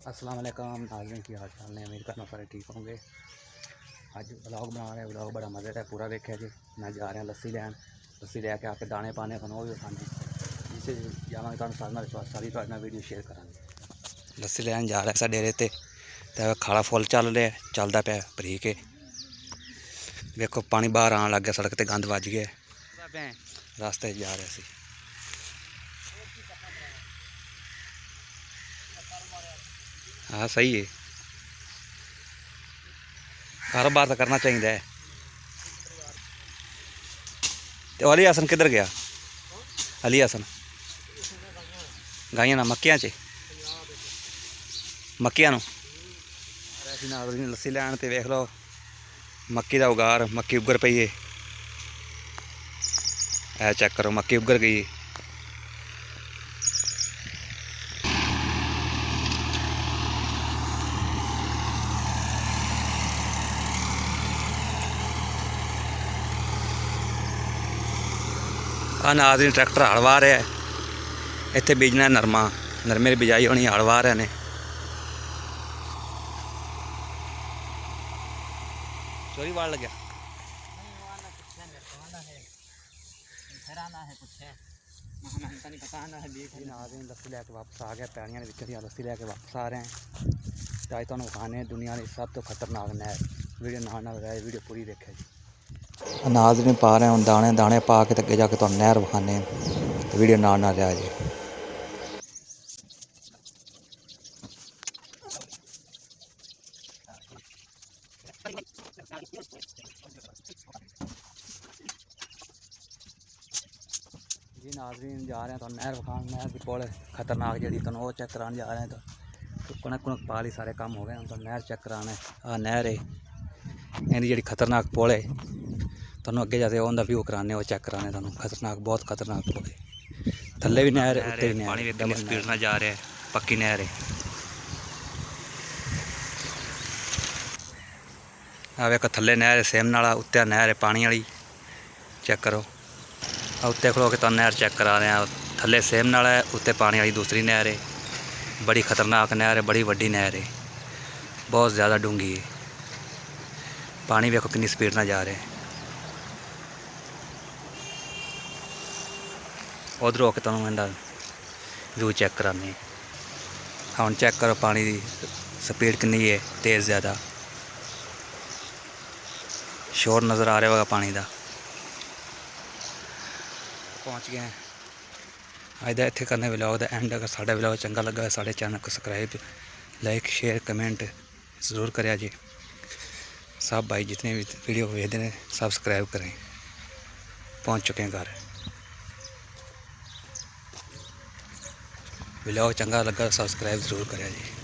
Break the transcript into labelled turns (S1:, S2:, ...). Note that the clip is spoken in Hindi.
S1: अस्सलाम वालेकुम नाज़रीन, की हाल चाल ने। उम्मीद करना सारे ठीक होंगे। अज व्लॉग बना रहे हैं। व्लॉग बड़ा मज़े का पूरा देखा जी। मैं जा रहा लस्सी लैन, लस्सी लैके आके दाने पाने को वो भी खाने जिसे जावे तो सारी वीडियो शेयर करा। लस्सी लैन जा रहा है डेरे ते खाला फुल चल रहा चलता पाया भरी के। देखो पानी बाहर आन लग गया, सड़क पर गंद वज गया। रास्ते जा रहे सी। हाँ सही है, कारोबार तो करना चाहिए। तो अली हसन किधर गया? अली हसन गाइया ना मक्किया च मक्किया लस्सी लैन तो वेख लो मक्की का उगार, मक्की उगर पई है। चेक करो मक्की उगर गई। नाज़रीन ट्रैक्टर हल वाह रहा है। इत्थे बीजना नरमा, नरमे की बिजाई होनी, हल वाह रहे ने। चोरी वाड़ लग्या नाज़रीन लस्सी लैके वापस आ गया। पैड़ियां लस्सी लैके वापस आ रहे हैं। तो अज तुहानूं विखाने दुनिया की सब तो खतरनाक नहर। वीडियो नाल रहे, वीडियो पूरी देखे जी। नाज़रीन पा रहे हैं दाने दाने पा के अगे जाके तुहानूं नहर विखाने। वीडियो नाल रहा जी। जी नाज़रीन जा रहे हैं तो नहर विखान, नहर की पुल खतरनाक जी तुम वो चेक कराने जा रहे हैं। तो कनक कुनक पा ली, सारे काम हो गए। तो नहर चेक कराना है। आ नहर है, इहदी जी खतरनाक पुल है। तुहानूं अगे जाके उहदा व्यू कराने, वो चेक कराने तुहानूं। खतरनाक, बहुत खतरनाक पुल है। थल्ले भी नहर है, उत्ते भी नहर। पानी कितनी स्पीड नाल जा रहा है, पक्की नहर है। आ वेखो थल्ले नहर है सेम नाला, उत्ते नहर है पानी वाली। चेक करो उत्ते खलो के तुहानूं नहर चेक करा रहे हैं। थल्ले सेम नाला है, उत्ते पानी वाली दूसरी नहर है। बड़ी खतरनाक नहर है, बड़ी वड्डी नहर है, बहुत ज़्यादा डूंगी है। पानी वेखो कितनी स्पीड नाल जा रहा है। उधर होकर तुहानूं इहदा व्यू चेक कराने। हुण चेक करो पानी की स्पीड कितनी है, तेज़ ज़्यादा। शोर नज़र आ रहा होगा पानी का। पहुँच गए हैं अज का इत्थे करने व्लॉग का एंड। अगर साढ़ा व्लॉग चंगा लगा साढ़े चैनल को सब्सक्राइब, लाइक, शेयर, कमेंट ज़रूर करें जी। सब भाई जितने भी वीडियो देखते हैं सब्सक्राइब करें। पहुँच चुके हैं घर। व्लॉग चंगा लगा सब्सक्राइब ज़रूर करें जी।